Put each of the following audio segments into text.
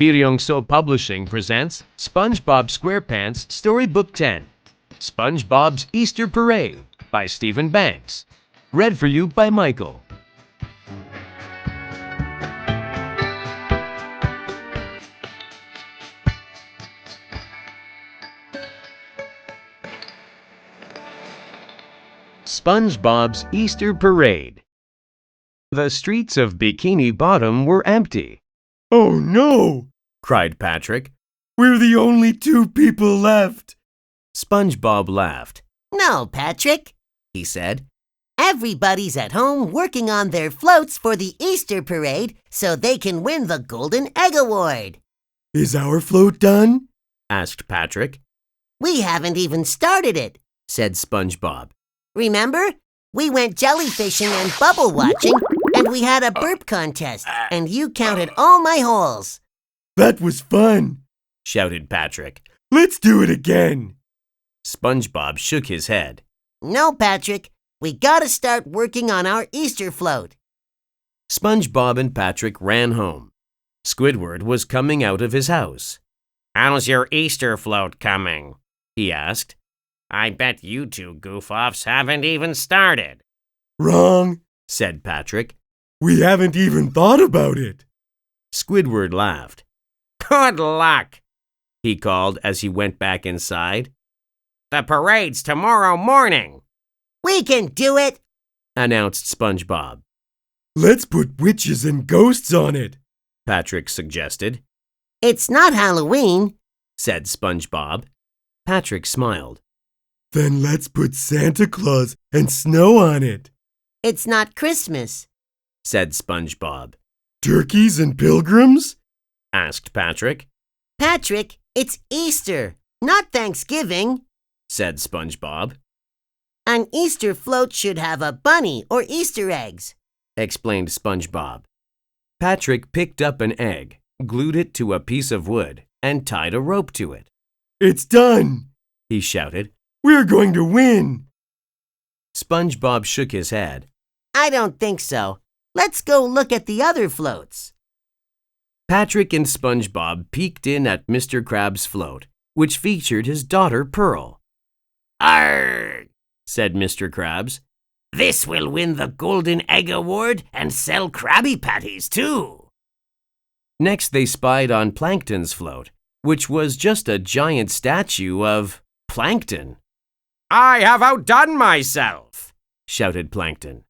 Biryongso Publishing presents SpongeBob SquarePants Storybook 10, SpongeBob's Easter Parade by Stephen Banks. Read for you by Michael. SpongeBob's Easter Parade. The streets of Bikini Bottom were empty. "Oh no!" cried Patrick. "We're the only two people left." SpongeBob laughed. "No, Patrick," he said. "Everybody's at home working on their floats for the Easter parade so they can win the Golden Egg Award." "Is our float done?" asked Patrick. "We haven't even started it," said SpongeBob. "Remember? We went jellyfishing and bubble watching, and we had a burp contest, and you counted all my holes." "That was fun!" shouted Patrick. "Let's do it again!" SpongeBob shook his head. "No, Patrick. We gotta start working on our Easter float." SpongeBob and Patrick ran home. Squidward was coming out of his house. "How's your Easter float coming?" he asked. "I bet you two goof-offs haven't even started." "Wrong," said Patrick. "We haven't even thought about it." Squidward laughed. "Good luck," he called as he went back inside. "The parade's tomorrow morning." "We can do it," announced SpongeBob. "Let's put witches and ghosts on it," Patrick suggested. "It's not Halloween," said SpongeBob. Patrick smiled. "Then let's put Santa Claus and snow on it." "It's not Christmas," said SpongeBob. "Turkeys and pilgrims?" asked Patrick. "Patrick, it's Easter, not Thanksgiving," said SpongeBob. "An Easter float should have a bunny or Easter eggs," explained SpongeBob. Patrick picked up an egg, glued it to a piece of wood, and tied a rope to it. "It's done!" he shouted. "We're going to win!" SpongeBob shook his head. "I don't think so. Let's go look at the other floats." Patrick and SpongeBob peeked in at Mr. Krabs' float, which featured his daughter Pearl. "Arrgh!" said Mr. Krabs. "This will win the Golden Egg Award and sell Krabby Patties, too." Next, they spied on Plankton's float, which was just a giant statue of Plankton. "I have outdone myself," shouted Plankton.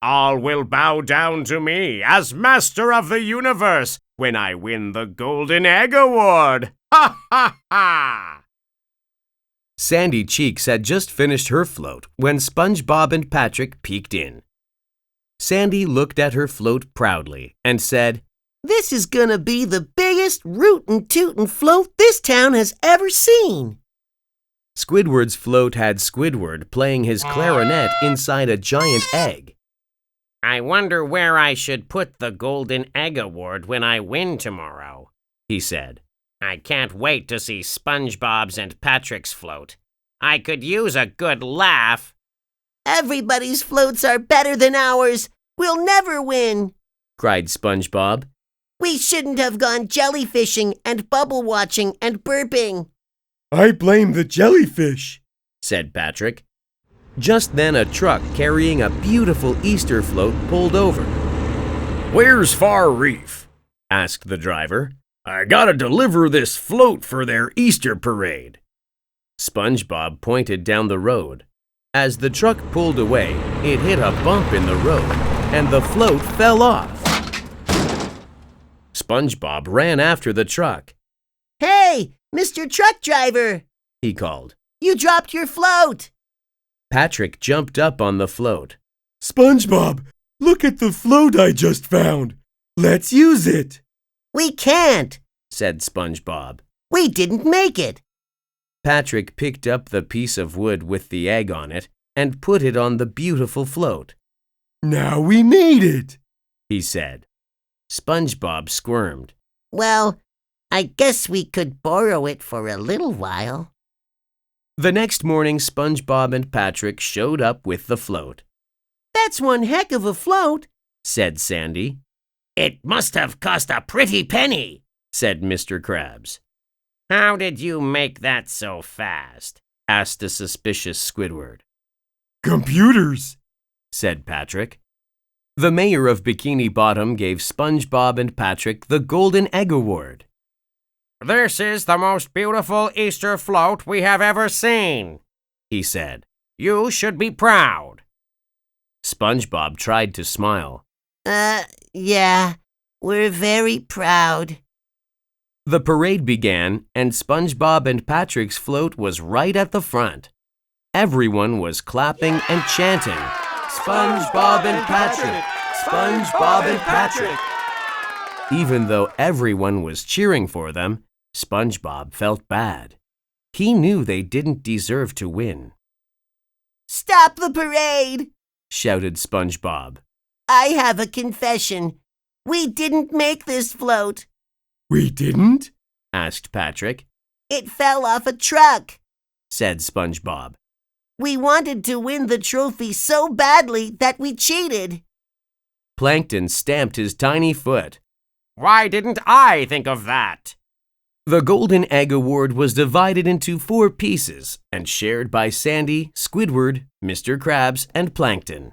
"All will bow down to me as master of the universe when I win the Golden Egg Award. Ha ha ha!" Sandy Cheeks had just finished her float when SpongeBob and Patrick peeked in. Sandy looked at her float proudly and said, "This is gonna be the biggest rootin' tootin' float this town has ever seen." Squidward's float had Squidward playing his clarinet inside a giant egg. "I wonder where I should put the Golden Egg Award when I win tomorrow," he said. "I can't wait to see SpongeBob's and Patrick's float. I could use a good laugh." "Everybody's floats are better than ours. We'll never win," cried SpongeBob. "We shouldn't have gone jellyfishing and bubble watching and burping." "I blame the jellyfish," said Patrick. Just then a truck carrying a beautiful Easter float pulled over. "Where's Far Reef?" asked the driver. "I gotta deliver this float for their Easter parade." SpongeBob pointed down the road. As the truck pulled away, it hit a bump in the road, and the float fell off. SpongeBob ran after the truck. "Hey, Mr. Truck Driver," he called. "you dropped your float." Patrick jumped up on the float. "SpongeBob, look at the float I just found. Let's use it." "We can't," said SpongeBob. "We didn't make it." Patrick picked up the piece of wood with the egg on it and put it on the beautiful float. "Now we made it," he said. SpongeBob squirmed. "Well, I guess we could borrow it for a little while." The next morning, SpongeBob and Patrick showed up with the float. "That's one heck of a float," said Sandy. "It must have cost a pretty penny," said Mr. Krabs. How did you make that so fast? Asked a suspicious Squidward. Computers, said Patrick. The mayor of Bikini Bottom gave SpongeBob and Patrick the Golden Egg Award. This is the most beautiful Easter float we have ever seen, he said. You should be proud. SpongeBob tried to smile. Yeah, we're very proud. The parade began, and SpongeBob and Patrick's float was right at the front. Everyone was clapping and chanting, SpongeBob and Patrick! SpongeBob and Patrick! Even though everyone was cheering for them, SpongeBob felt bad. He knew they didn't deserve to win. Stop the parade! Shouted SpongeBob. I have a confession. We didn't make this float. we didn't? Asked Patrick. It fell off a truck. Said SpongeBob. We wanted to win the trophy so badly that we cheated. Plankton stamped his tiny foot. Why didn't I think of that? The Golden Egg Award was divided into 4 pieces and shared by Sandy, Squidward, Mr. Krabs, and Plankton.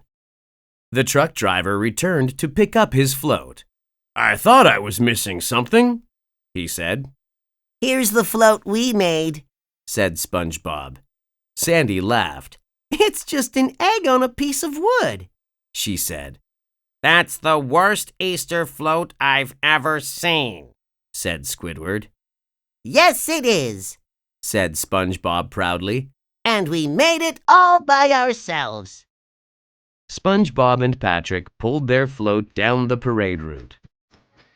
The truck driver returned to pick up his float. I thought I was missing something, he said. Here's the float we made, said SpongeBob. Sandy laughed. It's just an egg on a piece of wood, she said. That's the worst Easter float I've ever seen, said Squidward. Yes, it is, said SpongeBob proudly. And we made it all by ourselves. SpongeBob and Patrick pulled their float down the parade route.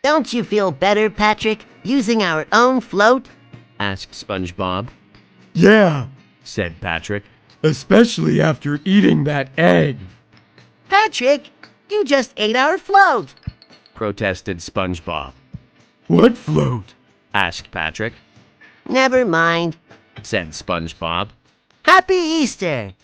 Don't you feel better, Patrick, using our own float? Asked SpongeBob. Yeah, Said Patrick. especially after eating that egg. Patrick, you just ate our float. Protested SpongeBob. What float? Asked Patrick. Never mind. Said SpongeBob. Happy Easter!